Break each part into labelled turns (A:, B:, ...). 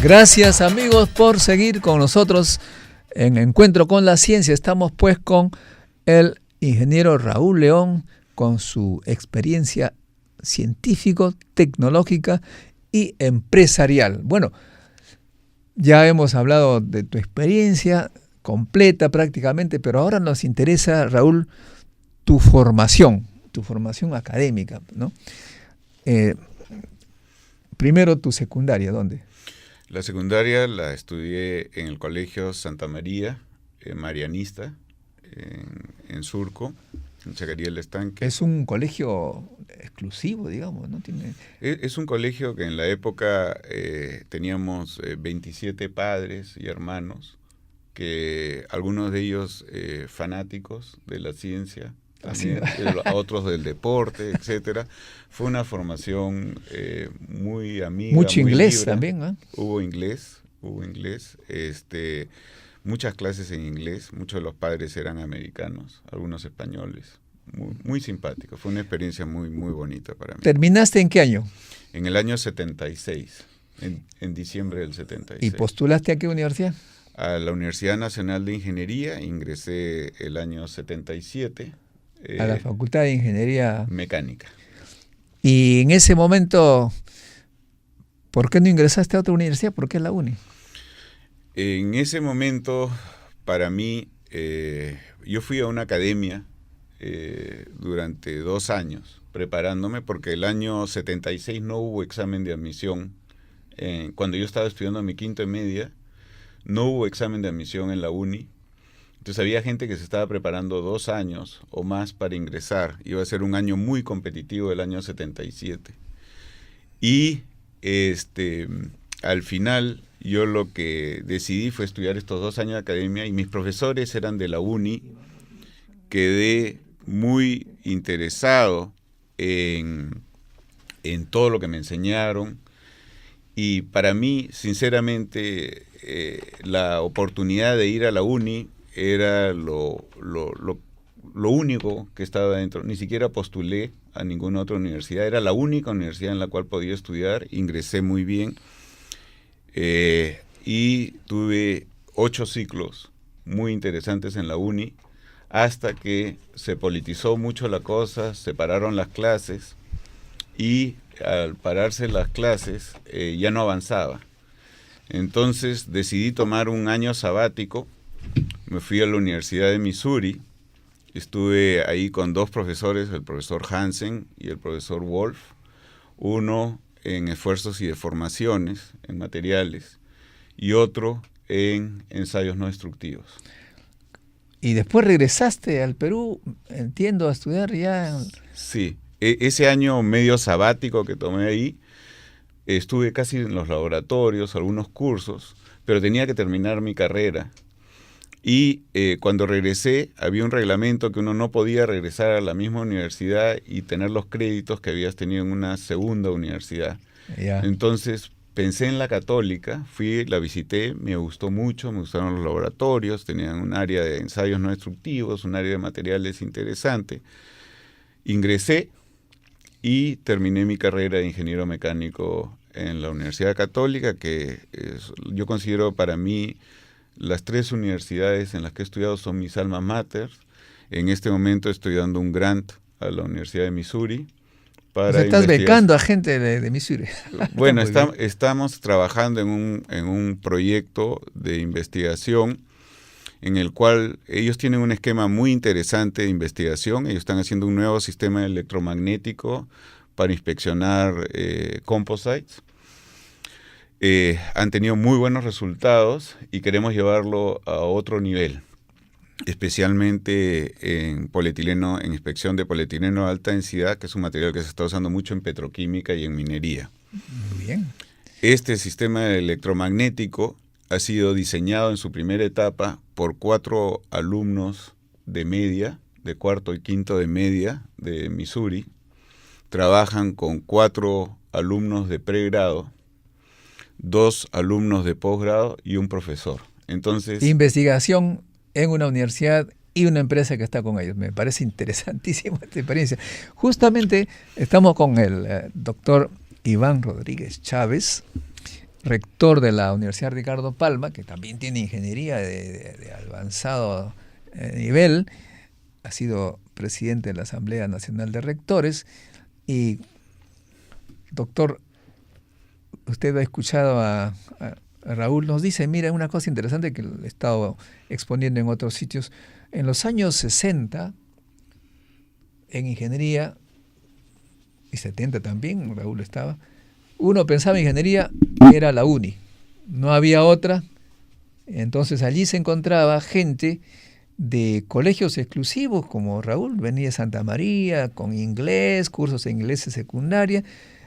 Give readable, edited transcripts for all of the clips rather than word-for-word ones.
A: Gracias amigos por seguir con nosotros en Encuentro con la Ciencia. Estamos pues con el ingeniero Raúl León con su experiencia científico, tecnológica y empresarial. Bueno, ya hemos hablado de tu experiencia completa prácticamente, pero ahora nos interesa, Raúl, tu formación académica, ¿no? Primero tu secundaria, ¿dónde?
B: La secundaria la estudié en el Colegio Santa María, Marianista, en Surco, en Chacarí del Estanque.
A: Es un colegio exclusivo, digamos, ¿no?
B: Es un colegio que en la época teníamos 27 padres y hermanos, que algunos de ellos fanáticos de la ciencia, también, otros del deporte, etcétera. Fue una formación muy amiga,
A: mucho
B: muy
A: inglés
B: libre.
A: También, ¿eh?
B: Hubo inglés, muchas clases en inglés. Muchos de los padres eran americanos, algunos españoles. Muy simpático. Fue una experiencia muy bonita para mí.
A: ¿Terminaste en qué año?
B: En el año 76, en diciembre del 76.
A: ¿Y postulaste a qué universidad?
B: A la Universidad Nacional de Ingeniería. Ingresé el año 77.
A: A la Facultad de Ingeniería
B: Mecánica.
A: Y en ese momento, ¿por qué no ingresaste a otra universidad? ¿Por qué la UNI?
B: En ese momento, para mí, yo fui a una academia durante 2 años preparándome, porque el año 76 no hubo examen de admisión. Cuando yo estaba estudiando mi quinto y media, no hubo examen de admisión en la UNI. Entonces había gente que se estaba preparando 2 años o más para ingresar. Iba a ser un año muy competitivo el año 77. Y al final yo lo que decidí fue estudiar estos 2 años de academia, y mis profesores eran de la UNI. Quedé muy interesado en todo lo que me enseñaron, y para mí, sinceramente, la oportunidad de ir a la UNI era lo único que estaba dentro. Ni siquiera postulé a ninguna otra universidad. Era la única universidad en la cual podía estudiar. Ingresé muy bien y tuve 8 ciclos muy interesantes en la UNI, hasta que se politizó mucho la cosa, se pararon las clases, y al pararse las clases ya no avanzaba. Entonces decidí tomar un año sabático. Me fui a la Universidad de Missouri. Estuve ahí con 2 profesores, el profesor Hansen y el profesor Wolf, uno en esfuerzos y deformaciones, en materiales, y otro en ensayos no destructivos.
A: Y después regresaste al Perú, entiendo, a estudiar ya.
B: Sí, ese año medio sabático que tomé ahí, estuve casi en los laboratorios, algunos cursos, pero tenía que terminar mi carrera. Y cuando regresé, había un reglamento que uno no podía regresar a la misma universidad y tener los créditos que habías tenido en una segunda universidad.
A: Yeah.
B: Entonces pensé en la Católica, fui, la visité, me gustó mucho, me gustaron los laboratorios, tenían un área de ensayos no destructivos, un área de materiales interesante. Ingresé y terminé mi carrera de ingeniero mecánico en la Universidad Católica, que yo considero para mí las 3 universidades en las que he estudiado son mis alma mater. En este momento estoy dando un grant a la Universidad de Missouri.
A: O sea, estás becando a gente de Missouri.
B: Bueno, estamos trabajando en un proyecto de investigación en el cual ellos tienen un esquema muy interesante de investigación. Ellos están haciendo un nuevo sistema electromagnético para inspeccionar composites. Han tenido muy buenos resultados y queremos llevarlo a otro nivel, especialmente en polietileno, en inspección de polietileno de alta densidad, que es un material que se está usando mucho en petroquímica y en minería.
A: Muy bien.
B: Este sistema electromagnético ha sido diseñado en su primera etapa por 4 alumnos de media, de cuarto y quinto de media de Missouri. Trabajan con 4 alumnos de pregrado, 2 alumnos de posgrado y un profesor. Entonces,
A: investigación en una universidad y una empresa que está con ellos. Me parece interesantísima esta experiencia. Justamente estamos con el doctor Iván Rodríguez Chávez, rector de la Universidad Ricardo Palma, que también tiene ingeniería de avanzado nivel, ha sido presidente de la Asamblea Nacional de Rectores. Y, doctor, usted ha escuchado a Raúl, nos dice, mira, una cosa interesante que he estado exponiendo en otros sitios. En los años 60, en ingeniería, y 70 también, Raúl estaba, uno pensaba en ingeniería, era la UNI, no había otra. Entonces allí se encontraba gente de colegios exclusivos, como Raúl, venía de Santa María, con inglés, cursos de inglés de secundaria,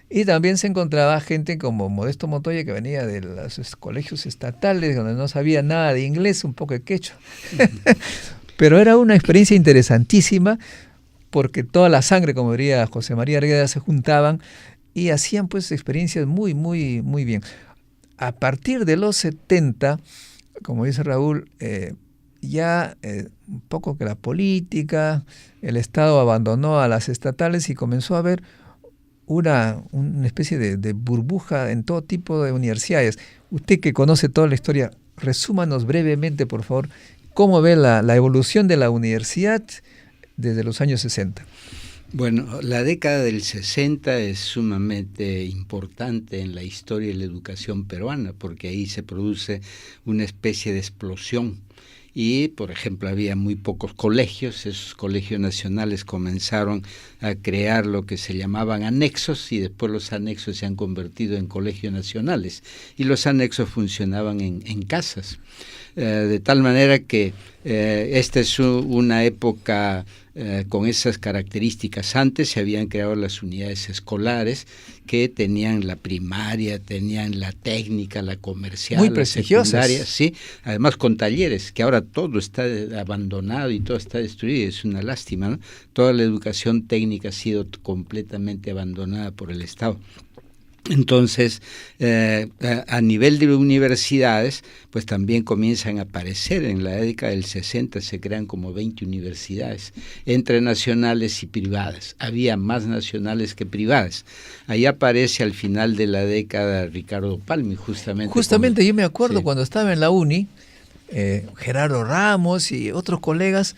A: y también se encontraba gente como Modesto Montoya, que venía de los colegios estatales, donde no sabía nada de inglés, un poco de quechua. Pero era una experiencia interesantísima, porque toda la sangre, como diría José María Argueda, se juntaban y hacían pues experiencias muy, muy, muy bien. A partir de los 70, como dice Raúl, ya un poco que la política, el Estado abandonó a las estatales y comenzó a haber una especie de burbuja en todo tipo de universidades. Usted que conoce toda la historia, resúmanos brevemente, por favor, cómo ve la evolución de la universidad desde los años 60.
C: Bueno, la década del 60 es sumamente importante en la historia de la educación peruana, porque ahí se produce una especie de explosión. Y, por ejemplo, había muy pocos colegios. Esos colegios nacionales comenzaron a crear lo que se llamaban anexos, y después los anexos se han convertido en colegios nacionales, y los anexos funcionaban en casas. De tal manera que esta es una época con esas características. Antes se habían creado las unidades escolares que tenían la primaria, tenían la técnica, la comercial,
A: muy
C: la
A: prestigiosas,
C: secundaria, sí, además con talleres, que ahora todo está abandonado y todo está destruido. Es una lástima, ¿no? Toda la educación técnica ha sido completamente abandonada por el Estado. Entonces, a nivel de universidades, pues también comienzan a aparecer. En la década del 60 se crean como 20 universidades, entre nacionales y privadas. Había más nacionales que privadas. Ahí aparece al final de la década Ricardo Palma, justamente
A: yo me acuerdo,
C: sí,
A: cuando estaba en la UNI, Gerardo Ramos y otros colegas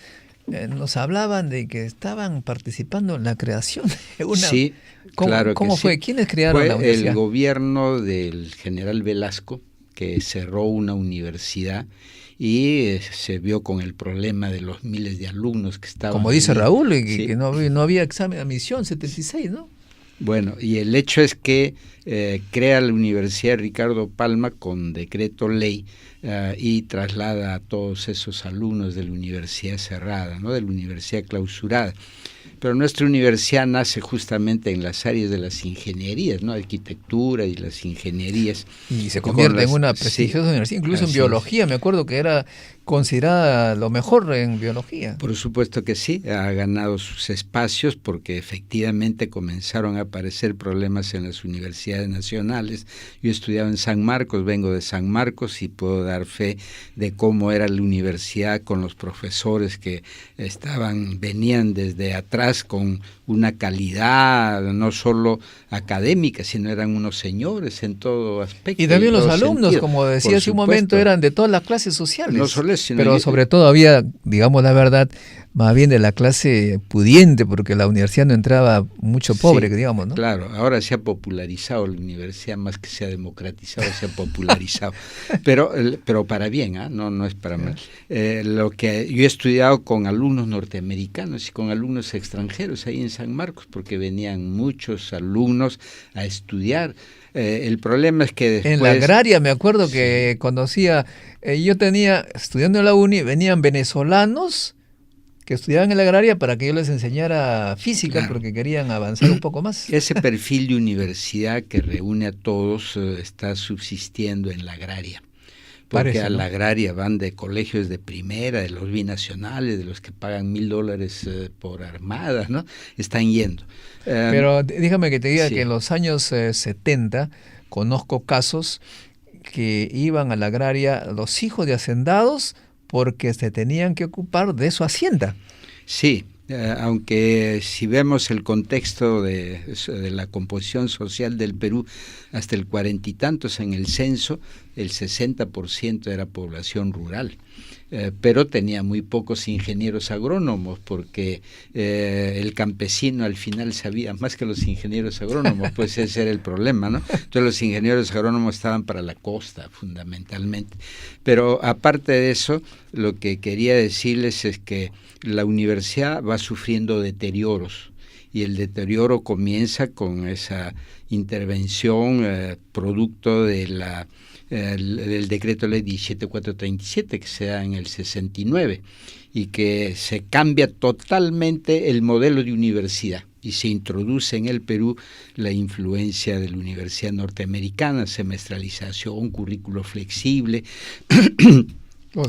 A: nos hablaban de que estaban participando en la creación de una...
C: Sí, claro.
A: ¿Cómo fue?
C: Sí.
A: ¿Quiénes crearon la universidad?
C: El gobierno del general Velasco, que cerró una universidad y se vio con el problema de los miles de alumnos que estaban.
A: Como dice Raúl,
C: sí,
A: que no había examen de admisión, 76, ¿no?
C: Bueno, y el hecho es que crea la Universidad Ricardo Palma con decreto ley y traslada a todos esos alumnos de la universidad cerrada, ¿no? De la universidad clausurada. Pero nuestra universidad nace justamente en las áreas de las ingenierías, ¿no? Arquitectura y las ingenierías.
A: Y se convierte en una prestigiosa universidad, incluso en biología. Me acuerdo que era considerada lo mejor en biología.
C: Por supuesto que sí, ha ganado sus espacios porque efectivamente comenzaron a aparecer problemas en las universidades nacionales. Yo estudiaba en San Marcos, vengo de San Marcos y puedo dar fe de cómo era la universidad con los profesores que venían desde atrás con una calidad no solo académica, sino eran unos señores en todo aspecto.
A: Y también los alumnos, como decía hace un momento, eran de todas las clases sociales.
C: No solo eso,
A: pero sobre todo había, digamos la verdad, más bien de la clase pudiente, porque la universidad no entraba mucho pobre,
C: sí,
A: digamos, ¿no?
C: Claro, ahora se ha popularizado la universidad, más que se ha democratizado, se ha popularizado. pero para bien, no es para mal. Lo que yo he estudiado con alumnos norteamericanos y con alumnos extranjeros ahí en San Marcos, porque venían muchos alumnos a estudiar. El problema es que después...
A: En la agraria me acuerdo que conocía, yo tenía, estudiando en la UNI, venían venezolanos que estudiaban en la agraria para que yo les enseñara física, claro, porque querían avanzar un poco más.
C: Ese perfil de universidad que reúne a todos está subsistiendo en la agraria. Porque parece, a la agraria van de colegios de primera, de los binacionales, de los que pagan $1,000 por armada, ¿no? Están yendo.
A: Pero déjame que te diga
C: sí,
A: que en los años 70 conozco casos que iban a la agraria los hijos de hacendados porque se tenían que ocupar de su hacienda.
C: Sí, aunque si vemos el contexto de la composición social del Perú, hasta el 40 y tantos en el censo, el 60% era población rural. Pero tenía muy pocos ingenieros agrónomos, porque el campesino al final sabía más que los ingenieros agrónomos, pues ese era el problema, ¿no? Entonces los ingenieros agrónomos estaban para la costa, fundamentalmente. Pero aparte de eso, lo que quería decirles es que la universidad va sufriendo deterioros, y el deterioro comienza con esa intervención producto de del decreto ley 17437 que se da en el 69, y que se cambia totalmente el modelo de universidad y se introduce en el Perú la influencia de la universidad norteamericana, semestralización, currículo flexible,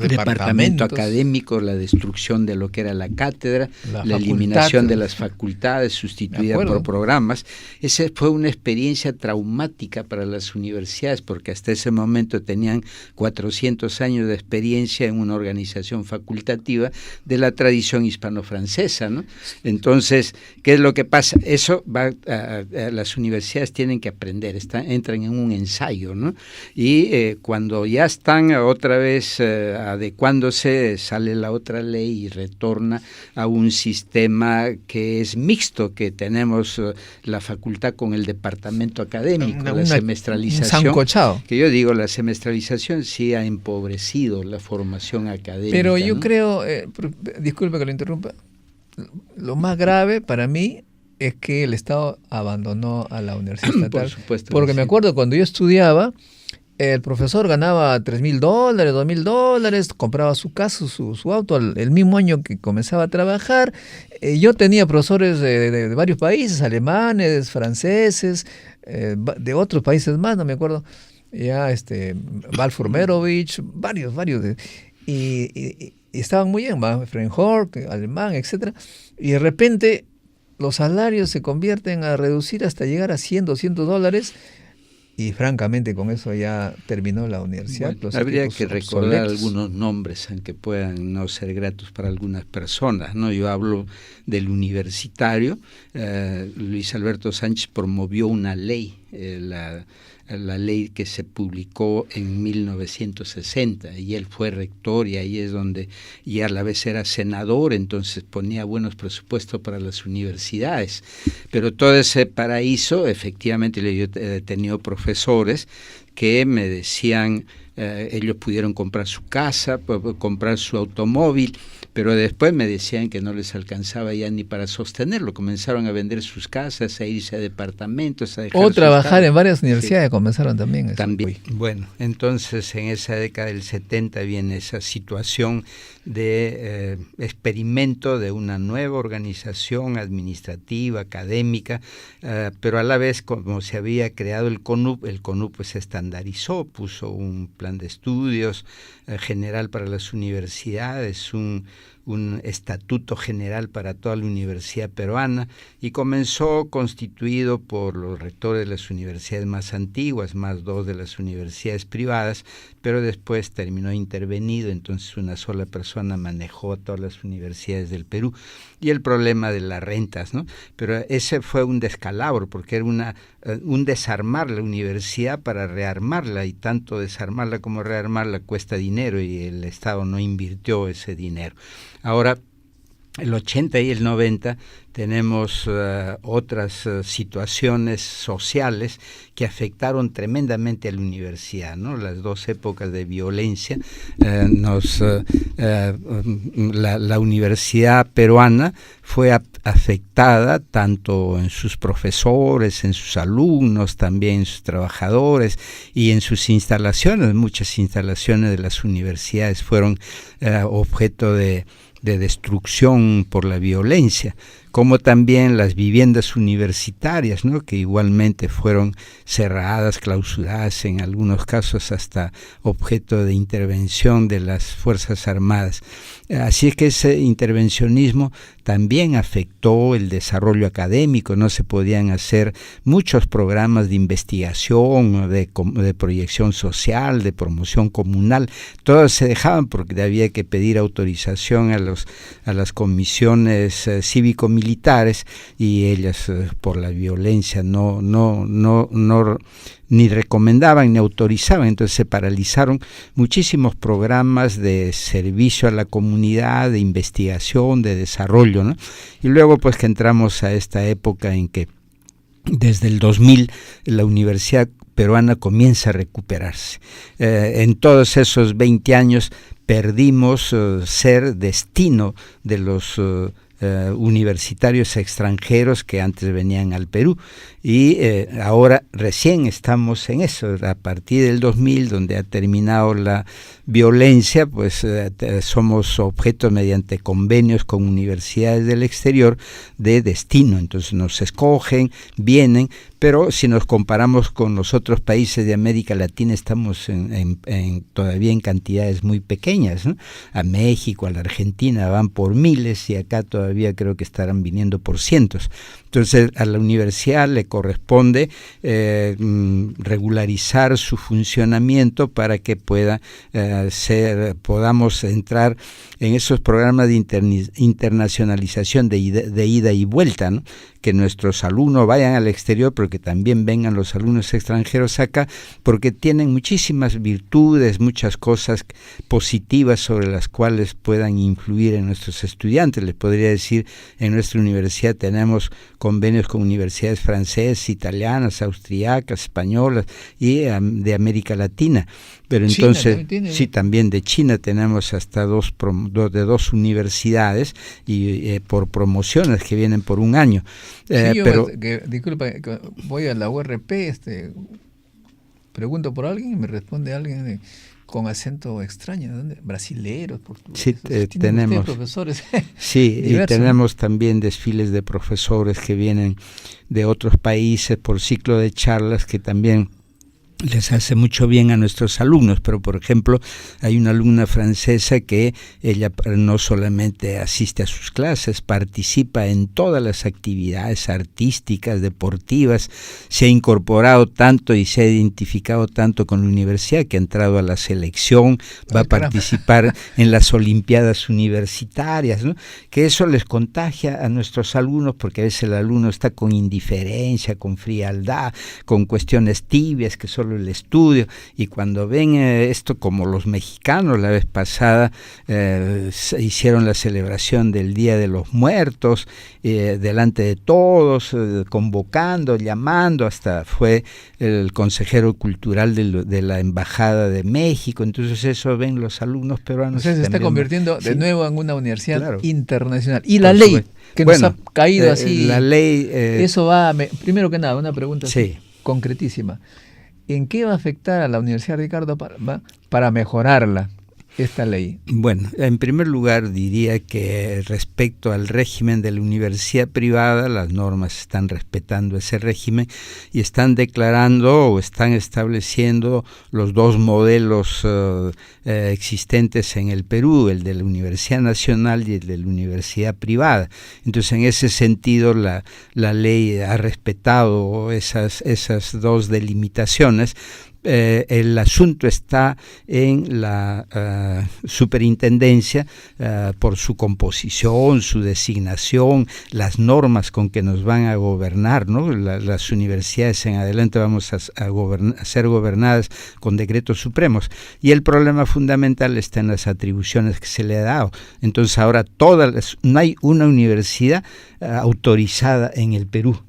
C: departamento académico, la destrucción de lo que era la cátedra, la eliminación de las facultades sustituida por programas. Esa fue una experiencia traumática para las universidades, porque hasta ese momento tenían 400 años de experiencia en una organización facultativa de la tradición hispano-francesa, ¿no? Entonces, ¿qué es lo que pasa? Eso las universidades tienen que aprender, entran en un ensayo, ¿no? Y cuando ya están otra vez adecuándose, sale la otra ley y retorna a un sistema que es mixto, que tenemos la facultad con el departamento académico, la semestralización.
A: Sancochado.
C: Que yo digo, la semestralización sí ha empobrecido la formación académica.
A: Pero yo
C: ¿no?
A: creo, disculpe que lo interrumpa, lo más grave para mí es que el Estado abandonó a la universidad estatal.
C: Por supuesto.
A: Porque me acuerdo cuando yo estudiaba, el profesor ganaba $3,000, $2,000, compraba su casa, su auto el mismo año que comenzaba a trabajar. Yo tenía profesores de varios países, alemanes, franceses, de otros países más, no me acuerdo, ya Balfour Merovich, varios, y estaban muy bien, Frenhorst, alemán, etcétera, y de repente los salarios se convierten a reducir hasta llegar a $100, $200, y francamente con eso ya terminó la universidad.
C: Bueno, habría que recordar algunos nombres, aunque puedan no ser gratos para algunas personas, ¿no? Yo hablo del universitario. Luis Alberto Sánchez promovió una ley, la ley que se publicó en 1960, y él fue rector, y ahí es donde, y a la vez era senador, entonces ponía buenos presupuestos para las universidades. Pero todo ese paraíso, efectivamente, yo he tenido profesores que me decían, ellos pudieron comprar su casa, comprar su automóvil, pero después me decían que no les alcanzaba ya ni para sostenerlo. Comenzaron a vender sus casas, a irse a departamentos, a dejar
A: o trabajar en varias universidades, sí. Comenzaron también.
C: También. Bueno, entonces en esa década del 70 viene esa situación de experimento de una nueva organización administrativa, académica, pero a la vez, como se había creado el CONUP pues se estandarizó, puso un plan de estudios general para las universidades, un estatuto general para toda la universidad peruana, y comenzó constituido por los rectores de las universidades más antiguas, más 2 de las universidades privadas, pero después terminó intervenido, entonces una sola persona manejó todas las universidades del Perú, y el problema de las rentas, ¿no? Pero ese fue un descalabro, porque era un desarmar la universidad para rearmarla, y tanto desarmarla como rearmarla cuesta dinero, y el Estado no invirtió ese dinero. Ahora, el 80 y el 90 tenemos otras situaciones sociales que afectaron tremendamente a la universidad, ¿no? Las dos épocas de violencia, la universidad peruana fue afectada tanto en sus profesores, en sus alumnos, también en sus trabajadores y en sus instalaciones. Muchas instalaciones de las universidades fueron objeto de destrucción por la violencia. como también las viviendas universitarias, ¿no? Que igualmente fueron cerradas, clausuradas, en algunos casos hasta objeto de intervención de las Fuerzas Armadas. Así es que ese intervencionismo también afectó el desarrollo académico, no se podían hacer muchos programas de investigación, de proyección social, de promoción comunal, todos se dejaban porque había que pedir autorización a las comisiones cívico-militares, y ellas por la violencia no ni recomendaban ni autorizaban. Entonces se paralizaron muchísimos programas de servicio a la comunidad, de investigación, de desarrollo, ¿no? Y luego pues que entramos a esta época en que desde el 2000 la Universidad Peruana comienza a recuperarse. En todos esos 20 años perdimos ser destino de los universitarios extranjeros que antes venían al Perú, y ahora recién estamos en eso. A partir del 2000, donde ha terminado la violencia, pues somos objeto mediante convenios con universidades del exterior de destino. Entonces nos escogen, vienen, pero si nos comparamos con los otros países de América Latina, estamos todavía en cantidades muy pequeñas, ¿no? A México, a la Argentina van por miles, y acá todavía creo que estarán viniendo por cientos. Entonces a la universidad le corresponde regularizar su funcionamiento para que podamos entrar en esos programas de internacionalización de ida y vuelta, ¿no? Que nuestros alumnos vayan al exterior, pero que también vengan los alumnos extranjeros acá, porque tienen muchísimas virtudes, muchas cosas positivas sobre las cuales puedan influir en nuestros estudiantes. Les podría decir, en nuestra universidad tenemos convenios con universidades francesas, italianas, austriacas, españolas y de América Latina. Pero entonces, sí, también de China tenemos hasta dos universidades, y por promociones que vienen por un año.
A: Disculpa, voy a la URP, pregunto por alguien y me responde alguien con acento extraño, ¿dónde? Brasileros, portugueses.
C: Sí, tenemos
A: profesores.
C: Sí, y tenemos también desfiles de profesores que vienen de otros países por ciclo de charlas, que también les hace mucho bien a nuestros alumnos. Pero por ejemplo hay una alumna francesa que ella no solamente asiste a sus clases, participa en todas las actividades artísticas, deportivas, se ha incorporado tanto y se ha identificado tanto con la universidad que ha entrado a la selección, va a participar en las olimpiadas universitarias, ¿no? Que eso les contagia a nuestros alumnos, porque a veces el alumno está con indiferencia, con frialdad, con cuestiones tibias que solo el estudio, y cuando ven esto, como los mexicanos la vez pasada hicieron la celebración del Día de los Muertos delante de todos, convocando, llamando, hasta fue el consejero cultural de la Embajada de México. Entonces eso ven los alumnos peruanos.
A: Entonces se está convirtiendo de nuevo en una universidad internacional. Y la ley que nos ha caído así,
C: la ley,
A: eso va, primero que nada, una pregunta concretísima. ¿En qué va a afectar a la Universidad Ricardo para mejorarla esta ley? Bueno,
C: en primer lugar diría que respecto al régimen de la universidad privada, las normas están respetando ese régimen y están declarando o están estableciendo los dos modelos existentes en el Perú, el de la Universidad Nacional y el de la universidad privada. Entonces, en ese sentido, la ley ha respetado esas dos delimitaciones. El asunto está en la superintendencia por su composición, su designación, las normas con que nos van a gobernar, ¿no? Las universidades en adelante vamos a ser gobernadas con decretos supremos, y el problema fundamental está en las atribuciones que se le ha dado. Entonces ahora no hay una universidad autorizada en el Perú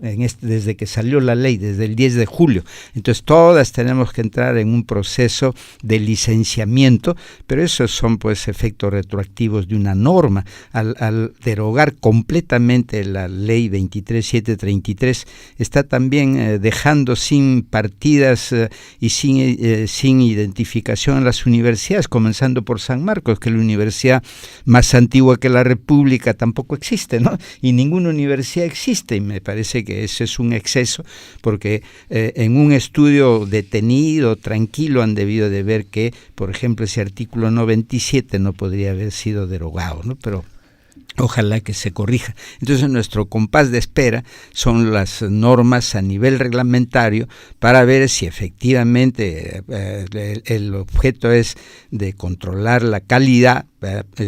C: desde que salió la ley, desde el 10 de julio. Entonces todas tenemos que entrar en un proceso de licenciamiento, pero esos son pues efectos retroactivos de una norma. Al derogar completamente la ley 23733, está también dejando sin partidas y sin identificación a las universidades, comenzando por San Marcos, que es la universidad más antigua que la República tampoco existe, ¿no? Y ninguna universidad existe, y me parece que eso es un exceso, porque en un estudio detenido, tranquilo, han debido de ver que, por ejemplo, ese artículo 97 no podría haber sido derogado, ¿no? Pero ojalá que se corrija. Entonces nuestro compás de espera son las normas a nivel reglamentario para ver si efectivamente el objeto es de controlar la calidad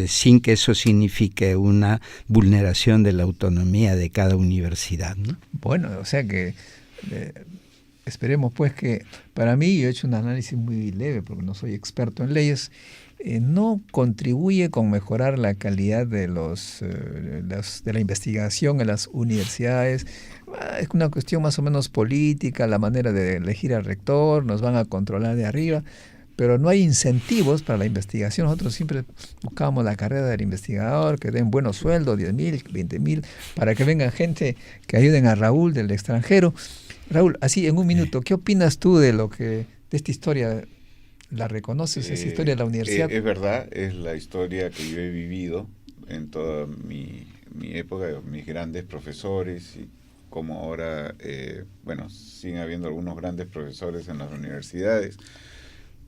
C: sin que eso signifique una vulneración de la autonomía de cada universidad, ¿no?
A: Bueno, o sea que esperemos pues que, para mí, yo he hecho un análisis muy leve porque no soy experto en leyes, no contribuye con mejorar la calidad de de la investigación en las universidades. Es una cuestión más o menos política, la manera de elegir al rector, nos van a controlar de arriba, pero no hay incentivos para la investigación. Nosotros siempre buscábamos la carrera del investigador, que den buenos sueldos, 10,000, 20,000, para que venga gente que ayuden a Raúl del extranjero. Raúl, así en un minuto, ¿qué opinas tú de esta historia? ¿La reconoces, esa historia de la universidad?
B: Es verdad, es la historia que yo he vivido en toda mi época, mis grandes profesores, y como ahora, siguen habiendo algunos grandes profesores en las universidades,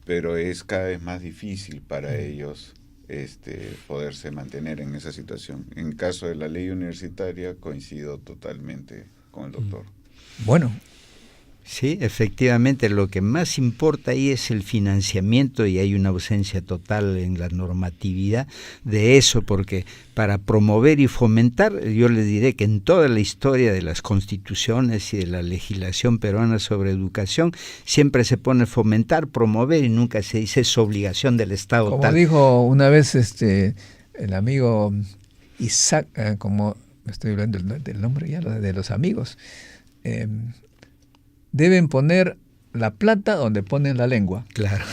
B: pero es cada vez más difícil para ellos poderse mantener en esa situación. En caso de la ley universitaria, coincido totalmente con el doctor.
A: Bueno.
C: Sí, efectivamente, lo que más importa ahí es el financiamiento, y hay una ausencia total en la normatividad de eso, porque para promover y fomentar, yo les diré que en toda la historia de las constituciones y de la legislación peruana sobre educación, siempre se pone fomentar, promover, y nunca se dice es obligación del Estado.
A: Como dijo una vez el amigo Isaac, como estoy hablando del nombre ya, de los amigos, deben poner la plata donde ponen la lengua.
C: Claro.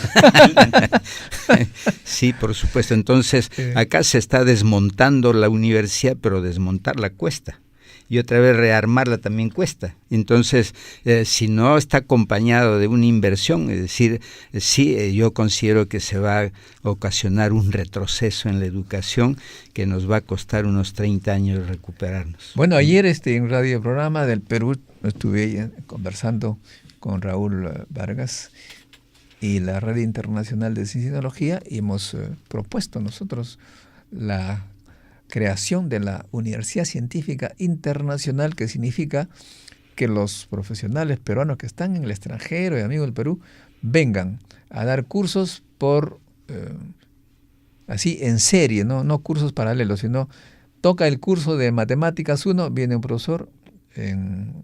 C: Sí, por supuesto. Entonces, acá se está desmontando la universidad, pero desmontarla cuesta. Y otra vez rearmarla también cuesta. Entonces, si no está acompañado de una inversión, es decir, sí, yo considero que se va a ocasionar un retroceso en la educación que nos va a costar unos 30 años recuperarnos.
A: Bueno, ayer en Radio Programa del Perú estuve conversando con Raúl Vargas y la Red Internacional de Ciencia y Tecnología, y hemos propuesto nosotros la creación de la Universidad Científica Internacional, que significa que los profesionales peruanos que están en el extranjero y amigos del Perú vengan a dar cursos así en serie, no cursos paralelos, sino toca el curso de Matemáticas 1, viene un profesor en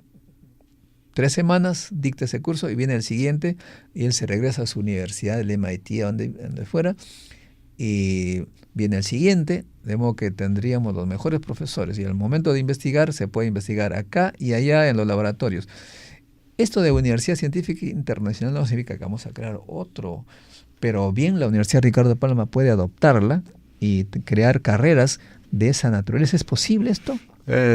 A: 3 semanas, dicta ese curso y viene el siguiente, y él se regresa a su universidad, del MIT, donde fuera, y viene el siguiente, de modo que tendríamos los mejores profesores, y al momento de investigar se puede investigar acá y allá en los laboratorios. Esto de Universidad Científica Internacional no significa que vamos a crear otro, pero bien la Universidad Ricardo Palma puede adoptarla y crear carreras de esa naturaleza. ¿Es posible esto?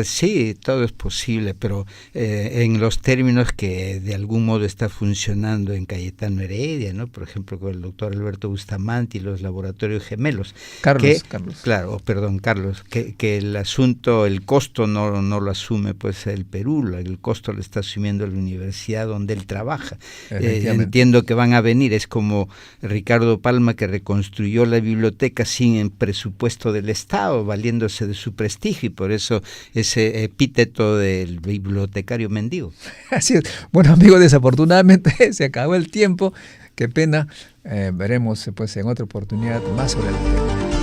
C: Sí, todo es posible, pero en los términos que de algún modo está funcionando en Cayetano Heredia, ¿no? Por ejemplo, con el doctor Alberto Bustamante y los laboratorios gemelos. Carlos. Carlos, que el asunto, el costo no lo asume pues el Perú, el costo lo está asumiendo la universidad donde él trabaja. Entiendo que van a venir, es como Ricardo Palma, que reconstruyó la biblioteca sin el presupuesto del Estado, valiéndose de su prestigio, y por eso ese epíteto del bibliotecario mendigo.
A: Así es. Bueno, amigos, desafortunadamente se acabó el tiempo. Qué pena. Veremos pues en otra oportunidad más sobre el tema.